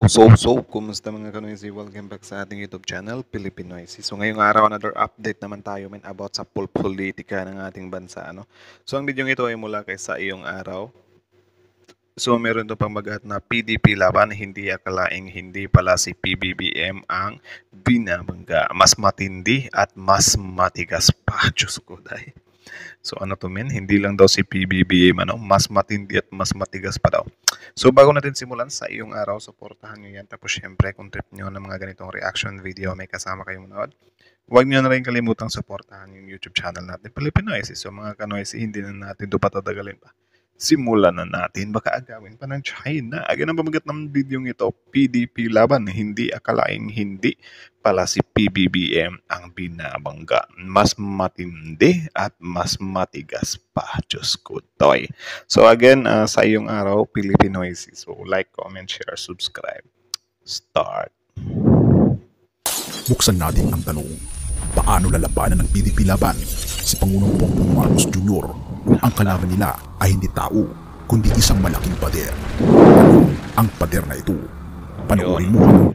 Kumusta mga kanoysi? Welcome back sa ating YouTube channel, Pilipinoysi. So ngayong araw, another update naman tayo about sa politika ng ating bansa. So ang video ito ay mula kay sa iyong araw. So meron to pang magat na PDP laban, hindi akalaing hindi pala si PBBM ang binabangga. Mas matindi at mas matigas pa. Diyos ko dahil. So ano to men, hindi lang daw si PBBM mas matindi at mas matigas pa daw. So bago natin simulan sa iyong araw, suportahan nyo yan. Tapos syempre kung trip nyo ng mga ganitong reaction video, may kasama kayong manood. Huwag nyo na rin kalimutang suportahan yung YouTube channel natin, Pilipinoysi. So mga kanoysi, hindi na natin ito patatagalin pa. Simulan na natin, baka agawin pa ng China. Agad ang pamagat ng video ito, PDP laban, hindi akalaing hindi pala si PBBM ang binabangga. Mas matindi at mas matigas pa. Diyos ko, toy. So again, sa iyong araw, Pilipinoysi. So like, comment, share, subscribe. Start. Buksan natin ang tanong, paano lalabanan ng PDP laban si Pangulong Bongbong Marcos Jr. kung ang kalaban nila ay hindi tao, kundi isang malaking pader? Ang pader na ito, panoorin mo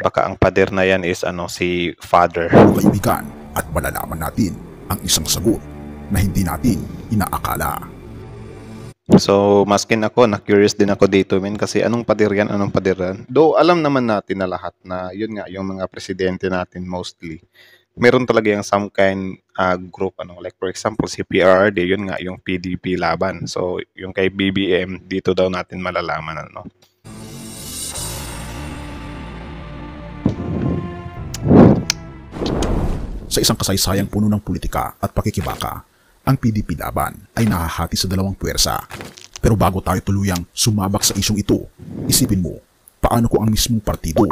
Baka ang pader na yan is si Father. mga kaibigan at malalaman natin ang isang sagot na hindi natin inaakala. So, maskin ako, na-curious din ako dito, men, kasi anong pader yan, anong pader yan? Though, alam naman natin na lahat na, yun nga, yung mga presidente natin mostly, meron talaga yung some kind group, like for example, si PRRD, yun nga, yung PDP laban. So, yung kay BBM, dito daw natin malalaman, Sa isang kasaysayang puno ng politika at pakikibaka, ang PDP laban ay nahahati sa dalawang puwersa. Pero bago tayo tuluyang sumabak sa isyong ito, isipin mo, paano kung ang mismong partido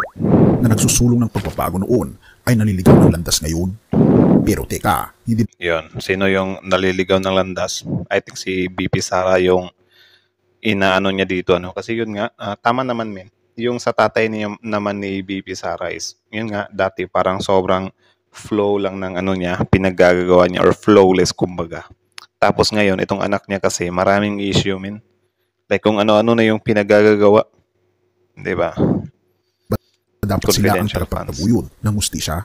na nagsusulong ng pagbabago noon ay naliligaw ng landas ngayon? Pero teka, hindi Yun, sino yung naliligaw ng landas? I think si BP Sara yung inaano niya dito, kasi yun nga, tama naman, men. Yung sa tatay niya naman ni BP Sara is, yun nga, dati parang sobrang flow lang ng niya, pinaggagawa niya, or flawless kumbaga. Tapos ngayon, itong anak niya kasi, maraming issue, men. Like kung ano-ano na yung pinaggagawa. Di ba? dapat sila ang Confidential tagapagtaguyod ng hustisya.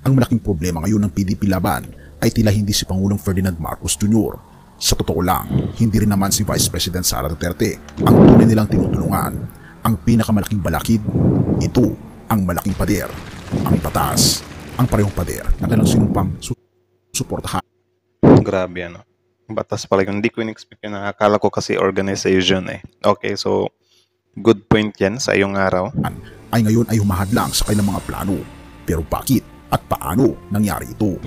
Ang malaking problema ngayon ng PDP laban ay tila hindi si Pangulong Ferdinand Marcos Jr. Sa totoo lang, hindi rin naman si Vice President Sara Duterte ang tunay nilang tinutulungan. Ang pinakamalaking balakid, ito ang malaking pader, ang batas, ang parehong pader na kailang sinumpang suportahan. Grabe, batas pala yun. Hindi ko in-expect yun. Nakakala ko kasi organization eh. Okay, so good point yan sa iyong araw. Ay ngayon ay humahadlang sa kanilang mga plano. Pero bakit at paano nangyari ito?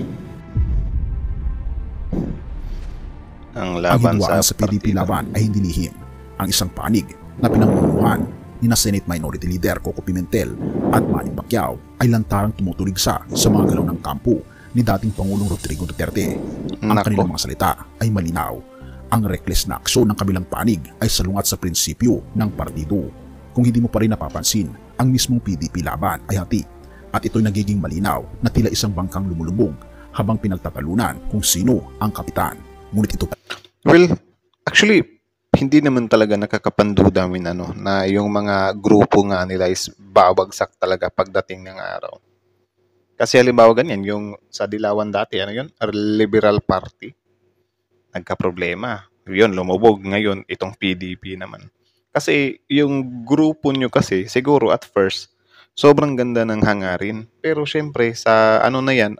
Ang Ang laban hidwaan sa sa PDP partido. laban ay hindi lihim. Ang isang panig na pinangunguhan ni na Senate Minority Leader Coco Pimentel at Manny Pacquiao ay lantarang tumutuligsa sa mga galaw ng kampo ni dating Pangulong Rodrigo Duterte. Ang Nako. kanilang mga salita ay malinaw. Ang reckless na aksyon ng kabilang panig ay salungat sa prinsipyo ng partido. Kung hindi mo pa rin napapansin, ang mismong PDP laban ay hati at ito'y nagiging malinaw na tila isang bangkang lumulubog habang pinagtatalunan kung sino ang kapitan. Ngunit ito Well, actually, hindi naman talaga nakakapanduda na yung mga grupo nga nila is babagsak talaga pagdating ng araw. Kasi halimbawa ganyan, yung sa Dilawan dati, yun? Liberal Party. Nagka-problema. Yun, lumubog. Ngayon, itong PDP naman. Kasi yung grupo nyo kasi, siguro at first, sobrang ganda ng hangarin. Pero syempre, sa na yan,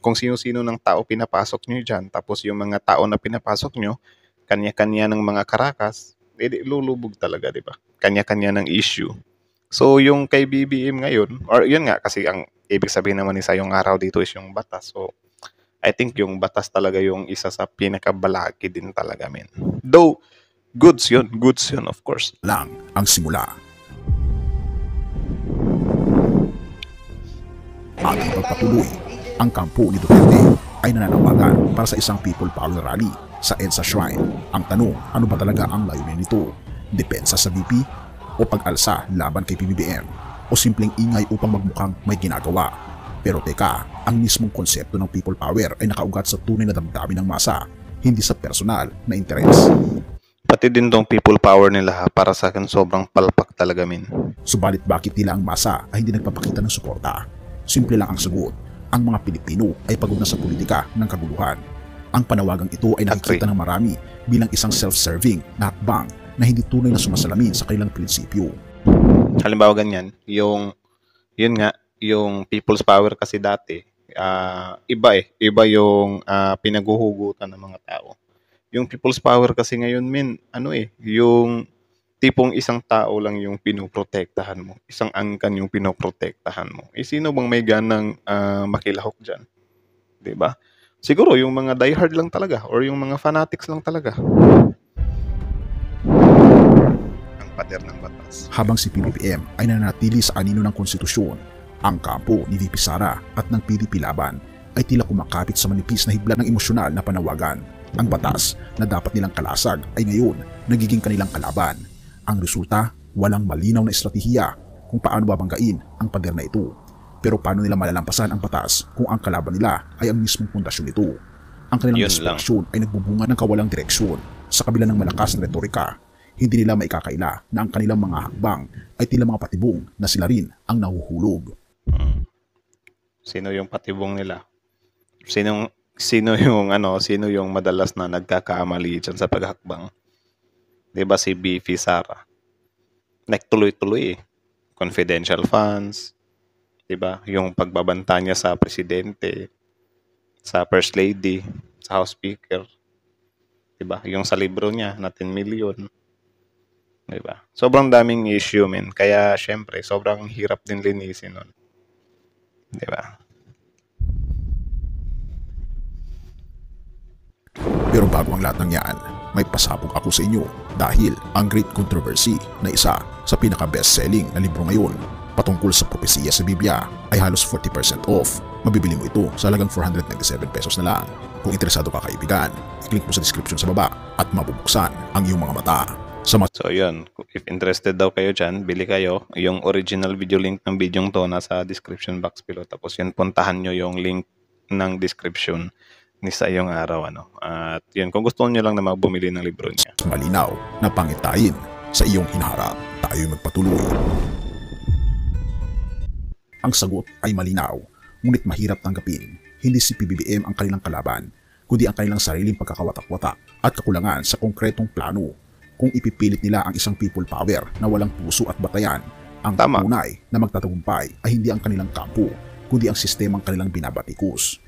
kung sino-sino ng tao pinapasok nyo dyan, tapos yung mga tao na pinapasok nyo, kanya-kanya ng mga karakas, edi lulubog talaga, di ba? Kanya-kanya ng issue. So, yung kay BBM ngayon, or yun nga, kasi ang ibig sabihin naman isa yung araw dito is yung batas. So, I think yung batas talaga yung isa sa pinakabalaki din talaga, men. Though, goods yun, of course. lang ang simula. Ating pagpatuloy, ang kampo ni Duterte ay nananawagan para sa isang people power rally sa EDSA Shrine. Ang tanong, ano ba talaga ang layunin nito? Depensa sa BP o pag-alsa laban kay PBBM o simpleng ingay upang magmukhang may ginagawa? Pero teka, ang mismong konsepto ng people power ay nakaugat sa tunay na damdamin ng masa, hindi sa personal na interes. Pati din tong people power nila, para sa akin sobrang palpak talaga, min. Subalit bakit tila ang masa ay hindi nagpapakita ng suporta? Simple lang ang sagot. Ang mga Pilipino ay pagod na sa politika ng kaguluhan. Ang panawagang ito ay nakikita ng marami bilang isang self-serving na hakbang na hindi tunay na sumasalamin sa kanilang prinsipyo. Halimbawa ganyan, yun nga, yung people's power kasi dati, iba yung pinaguhugutan ng mga tao. Yung people's power kasi ngayon, min, yung tipong isang tao lang yung pinoprotektahan mo, isang angkan yung pinoprotektahan mo. Sino bang may ganang makilahok dyan? Diba? Siguro yung mga diehard lang talaga or yung mga fanatics lang talaga. Ang pader ng batas. Habang si PBBM ay nanatili sa anino ng konstitusyon, ang kampo ni VP Sara at ng PDP Laban ay tila kumakapit sa manipis na hibla ng emosyonal na panawagan. Ang batas na dapat nilang kalasag ay ngayon nagiging kanilang kalaban. Ang resulta, walang malinaw na estratehiya kung paano babanggain ang pader na ito. Pero paano nila malalampasan ang batas kung ang kalaban nila ay ang mismong pundasyon nito? Ang kanilang desperasyon ay nagbubunga ng kawalang direksyon. Sa kabila ng malakas na retorika, hindi nila maikakaila na ang kanilang mga hakbang ay tila mga patibong na sila rin ang nahuhulog. Sino yung patibong nila? Sino yung madalas na nagkakamali dyan sa paghakbang? 'Di ba si VP Sara? Nagtuloy-tuloy eh. Confidential funds, 'di ba? Yung pagbabanta niya sa presidente, sa first lady, sa house speaker, 'di ba? Yung sa libro niya na 10 million. 'Di ba? Sobrang daming issue, men. Kaya syempre, sobrang hirap din linisin nun. 'Di ba? Pero bago ang lahat ng yan, may pasabog ako sa inyo dahil ang Great Controversy na isa sa pinaka-best-selling na libro ngayon patungkol sa propesiya sa Biblia ay halos 40% off. Mabibili mo ito sa halagang 497 pesos na lang. Kung interesado ka kaibigan, i-click mo sa description sa baba at mabubuksan ang iyong mga mata. So yun, if interested daw kayo dyan, bili kayo. Yung original video link ng video to nasa description box below. Tapos yun, puntahan nyo yung link ng description ni sa iyong araw. At yun, kung gusto nyo lang na bumili ng libro niya. Malinaw na pangitain sa iyong hinaharap, tayo magpatuloy. Ang sagot ay malinaw, ngunit mahirap tanggapin. Hindi si PBBM ang kanilang kalaban, kundi ang kanilang sariling pagkakawatak-watak at kakulangan sa konkretong plano. Kung ipipilit nila ang isang people power na walang puso at batayan, ang tunay na magtatagumpay ay hindi ang kanilang kampo, kundi ang sistemang kanilang binabatikos.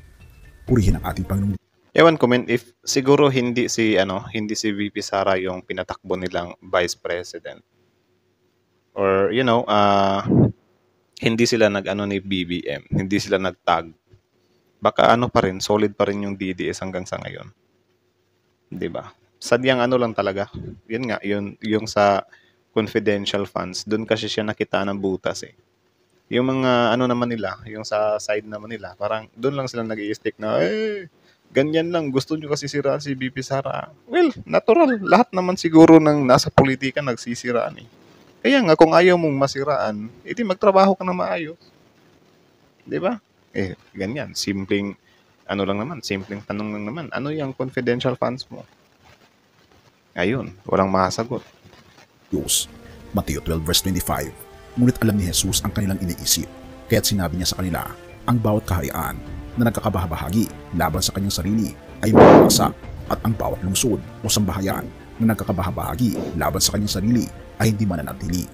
Purihin ang ating Panginoon. Ewan ko, men, if siguro hindi si VP Sara yung pinatakbo nilang vice president. Or hindi sila ni BBM, hindi sila nagtag. Baka pa rin, solid pa rin yung DDS hanggang sa ngayon. 'Di ba? Sadyang lang talaga. Yun nga, yung sa confidential funds, doon kasi siya nakita ng butas eh. Yung mga naman nila, yung sa side naman nila, parang doon lang sila nag-i-stick na, ganyan lang, gusto nyo kasi siraan si VP Sara. Well, natural. Lahat naman siguro ng nasa politika nagsisiraan eh. Kaya nga, kung ayaw mong masiraan, edi magtrabaho ka na maayos. 'Di ba? Ganyan. Simpleng, simpleng tanong lang naman. Ano yung confidential funds mo? Ayun, walang masagot. Mateo 12 verse 25. Ngunit alam ni Jesus ang kanilang iniisip, kaya't sinabi niya sa kanila, ang bawat kaharian na nagkakabahabahagi laban sa kanyang sarili ay mawawasak, at ang bawat lungsod o sambahayan na nagkakabahabahagi laban sa kanyang sarili ay hindi mananatili.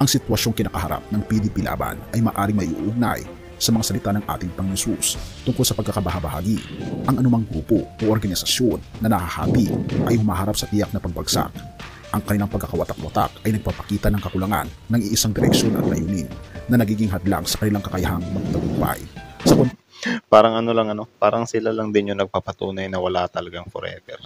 Ang sitwasyong kinakaharap ng PDP Laban ay maaaring maiuugnay sa mga salita ng ating Panginoon Hesus tungkol sa pagkakabahabahagi. Ang anumang grupo o organisasyon na nahahati ay humaharap sa tiyak na pagbagsak. Ang kanilang pagkakawatak-watak ay nagpapakita ng kakulangan ng iisang direksyon at layunin na nagiging hadlang sa kanilang kakayahang magtagumpay. Parang sila lang din yung nagpapatunay na wala talagang forever.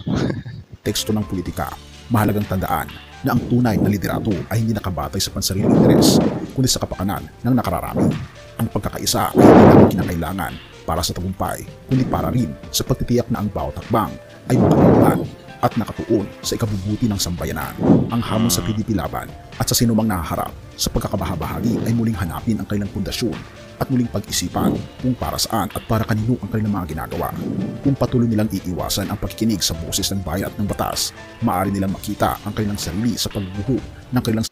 Teksto ng politika, mahalagang tandaan na ang tunay na liderato ay hindi nakabatay sa pansariling interes, kundi sa kapakanan ng nakararami. Ang pagkakaisa ay hindi lang kinakailangan para sa tagumpay, kundi para rin sa pagtitiyak na ang bawat hakbang ay makatauhan at nakatuon sa ikabubuti ng sambayanan. Ang hamon sa PDP Laban at sa sinumang nahaharap sa pagkakabahabahagi ay muling hanapin ang kanilang pundasyon at muling pag-isipan kung para saan at para kanino ang kanilang mga ginagawa. Kung patuloy nilang iiwasan ang pakikinig sa boses ng bayan at ng batas, maaari nilang makita ang kanilang sarili sa pagbubuo ng kanilang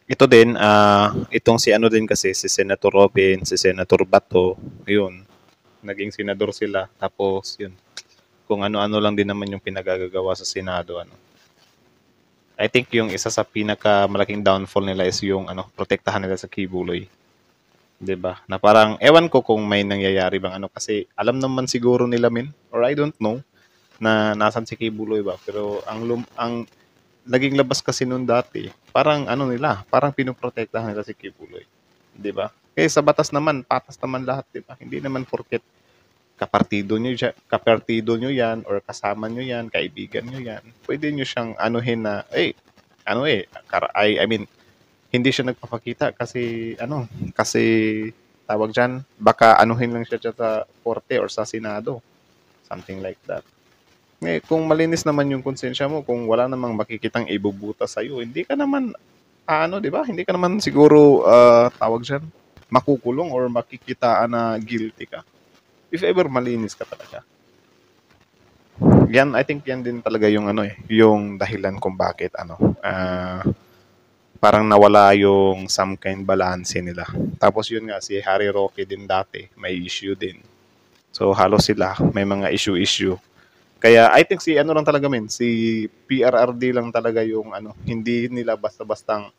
ito din, itong si ano din kasi, si Senator Robin, si Senator Bato, yun, naging senador sila. Tapos, yun, kung ano-ano lang din naman yung pinagagagawa sa Senado, ano. I think yung isa sa pinakamalaking downfall nila is yung ano, protektahan nila sa Kibuloy. 'Di ba? Na parang ewan ko kung may nangyayari bang ano kasi alam naman siguro nila min or I don't know na nasan si Kibuloy ba pero ang naging labas kasi noon dati parang ano nila, parang pinoprotektahan nila si Kibuloy, 'di ba? Kaya sa batas naman, patas naman lahat, 'di ba? Hindi naman porket kapartido nyo yan or kasama nyo yan, kaibigan nyo yan, pwede nyo siyang anuhin na, ano I mean, hindi siya nagpapakita kasi, kasi, tawag dyan, baka anuhin lang siya dyan sa korte or sa senado. Something like that. Kung malinis naman yung konsensya mo, kung wala namang makikitang ibubuta sa'yo, hindi ka naman, di ba? Hindi ka naman siguro, tawag dyan, makukulong or makikitaan na guilty ka. If ever malinis ka talaga. Yan, I think yan din talaga yung yung dahilan kung bakit parang nawala yung some kind balance nila. Tapos yun nga, si Harry Roque din dati, may issue din. So halos sila, may mga issue-issue. Kaya I think si ano lang talaga si PRRD lang talaga yung hindi nila basta-bastang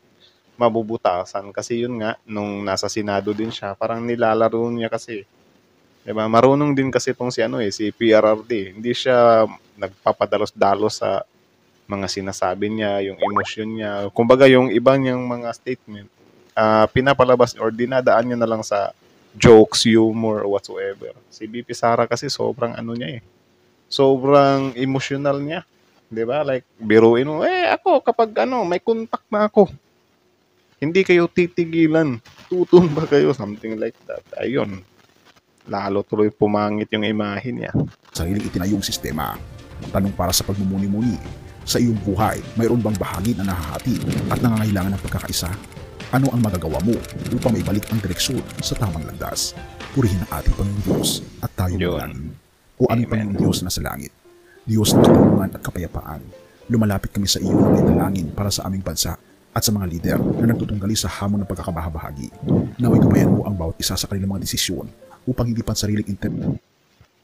mabubutasan. Kasi yun nga, nung nasa Senado din siya, parang nilalaro niya kasi. Diba? Marunong din kasi itong si PRRD. Hindi siya nagpapadalos-dalos sa mga sinasabi niya, yung emosyon niya. Kumbaga yung ibang niyang mga statement, pinapalabas or dinadaan niya na lang sa jokes, humor, or whatsoever. Si BP Sara kasi sobrang niya eh. Sobrang emotional niya. 'Di ba? Like biruin mo, ako kapag may contact na ako, hindi kayo titigilan. Tutun ba kayo? Something like that. Ayun. Lalo tuloy pumangit yung imahe niya. Sariling itinayong sistema. Tanong para sa pagmumuni-muni, sa iyong buhay, mayroon bang bahagi na nahahati at nangangailangan ng pagkakaisa? Ano ang magagawa mo upang maibalik ang direksyon sa tamang landas? Purihin ang ating Panginoon Diyos at tayo Yun. naman. O aming Amen. Panginoon Diyos na sa langit, Diyos ng katulungan at kapayapaan, lumalapit kami sa iyo ng dalangin para sa aming bansa at sa mga lider na nagtutunggali sa hamon ng pagkakabahabahagi. Naway gabayan mo ang bawat isa sa kanilang mga desisyon upang hindi pansariling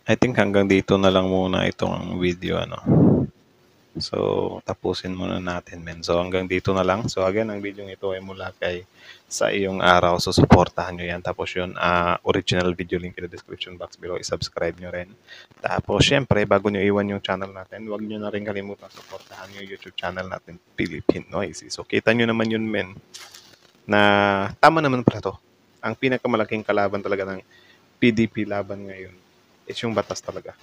I think hanggang dito na lang muna itong video So tapusin muna natin So hanggang dito na lang. So again, ang video ito ay mula kay Sa Iyong Araw. So suportahan nyo yan. Tapos yun, original video link in the description box below. I-subscribe nyo rin. Tapos syempre, bago nyo iwan yung channel natin, huwag nyo na rin kalimutan suportahan yung YouTube channel natin, Philippine Noisy. So kita nyo naman yun na tama naman pala to. Ang pinakamalaking kalaban talaga ng PDP laban ngayon is yung batas talaga.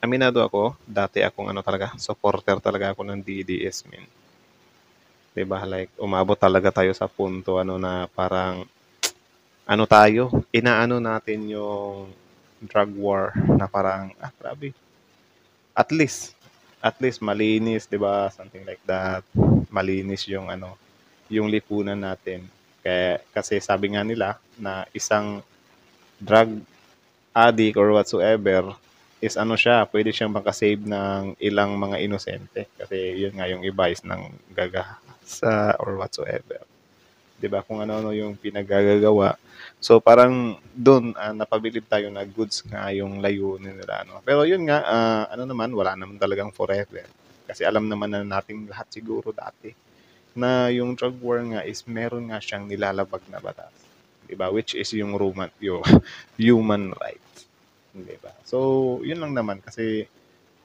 Aminado ako, dati akong talaga, supporter talaga ako ng DDS, men. Diba? Like, umabot talaga tayo sa punto na parang tayo, inaano natin yung drug war na parang, grabe. At least malinis, 'di ba? Something like that. Malinis yung yung lipunan natin. Kasi sabi nga nila na isang drug addict or whatsoever is pwede siyang makasave ng ilang mga inosente. Kasi yun nga yung iba is ng gagahasa or whatsoever. 'Di ba? Kung ano-ano yung pinagagagawa. So parang doon napabilib tayo na goods nga yung layunin nila. Pero yun nga, naman, wala naman talagang forever. Kasi alam naman na nating lahat siguro dati na yung drug war nga is meron nga siyang nilalabag na batas. 'Di ba? Which is yung yung human rights. 'Di ba? So, yun lang naman kasi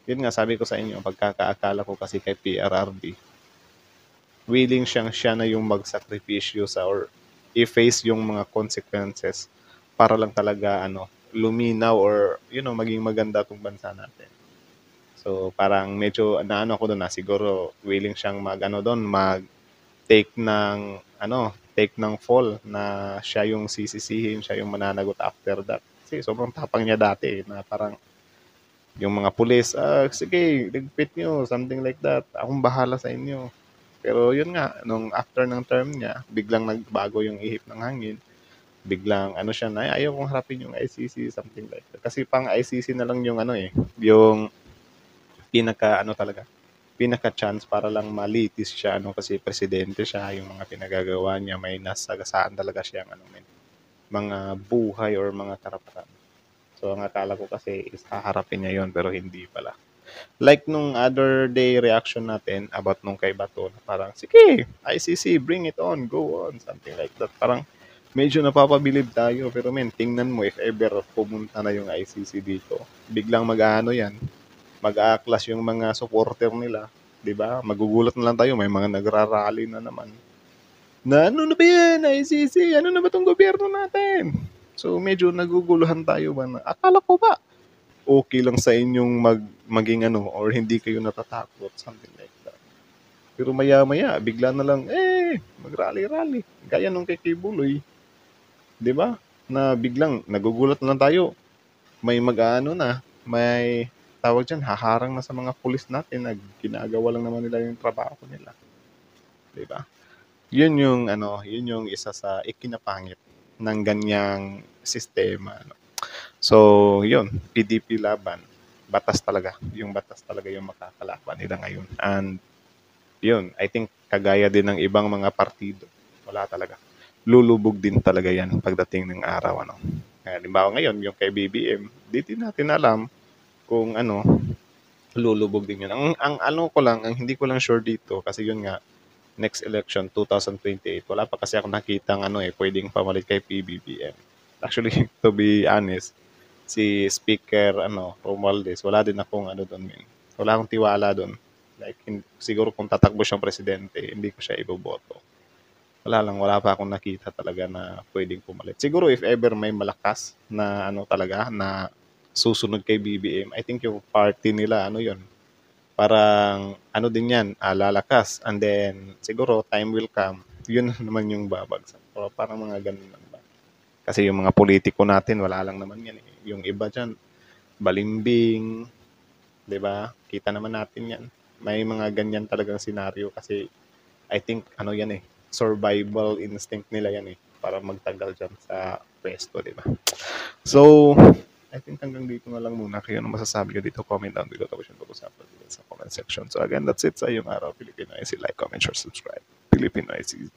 yun nga sabi ko sa inyo, pagkakaakala ko kasi kay PRRD, willing siya na yung magsakripisyo or i-face yung mga consequences para lang talaga luminaw or maging maganda tong bansa natin. So parang medyo ako doon na siguro willing siyang mag take ng fall na siya yung sisisihin, siya yung mananagot after that. Kasi sobrang tapang niya dati na parang yung mga pulis, sige, ligpit nyo, something like that. Akong bahala sa inyo. Pero yun nga, nung after ng term niya, biglang nagbago yung ihip ng hangin. Biglang siya na, ayaw kong harapin yung ICC, something like that. Kasi pang ICC na lang yung yung pinaka talaga, pinaka-chance para lang malitis siya, ano, kasi presidente siya, yung mga pinagagawa niya, may nasagasaan talaga siyang, ano, mga buhay or mga karapatan. So, ang akala ko kasi is haharapin niya yon pero hindi pala. Like nung other day reaction natin about nung kay Bato, na parang, sige, ICC, bring it on, go on, something like that. Parang, medyo napapabilib tayo. Pero men, tingnan mo if ever pumunta na yung ICC dito, biglang mag-ano yan, mag-a-clash yung mga supporter nila. 'Di ba? Magugulat na lang tayo, may mga nagrarally na naman. Na ano na ba yan, ICC? Ano na ba tong gobyerno natin? So medyo naguguluhan tayo ba na akala ko ba okay lang sa inyong maging ano or hindi kayo natatakot, something like that. Pero maya-maya, bigla na lang, mag-rally-rally. Gaya nung kay Kibuloy, di ba? Na biglang nagugulat na lang tayo. May mag-ano na, may tawag dyan, haharang na sa mga pulis natin na ginagawa lang naman nila yung trabaho nila. Di ba? Yun yung isa sa ikinapangit ng ganyang sistema. No? So, yun, PDP laban. Batas talaga. Yung batas talaga yung makakalaban nila ngayon. And yun, I think kagaya din ng ibang mga partido. Wala talaga. Lulubog din talaga yan pagdating ng araw. Ano. Halimbawa ngayon, yung kay BBM, di din natin alam kung ano, lulubog din yun. Ang ano ko lang, ang hindi ko lang sure dito, kasi yun nga, next election, 2028, wala pa kasi ako nakitang ano pwedeng pamalit kay PBBM. Actually, to be honest, si Speaker Romualdez, wala din akong ano doon, men. Wala akong tiwala doon. Like, siguro kung tatakbo siyang presidente, hindi ko siya iboboto. Wala pa akong nakita talaga na pwedeng pumalit. Siguro if ever may malakas na ano talaga, na susunod kay BBM, I think yung party nila, ano yon parang ano din yan, lalakas. And then, siguro, time will come, yun naman yung babagsak. So, parang mga ganun lang ba. Kasi yung mga politiko natin, wala lang naman yan. Yung iba dyan, balimbing, di ba? Kita naman natin yan. May mga ganyan talagang senaryo kasi I think, survival instinct nila yan para magtagal dyan sa pwesto, di ba? So, I think hanggang dito na lang muna. Kayo ano masasabi nyo dito, comment down below. Tapos yung pag-usapan dito sa comment section. So again, that's it sa iyong araw. Pilipino IC. Like, comment, share, subscribe. Pilipino IC.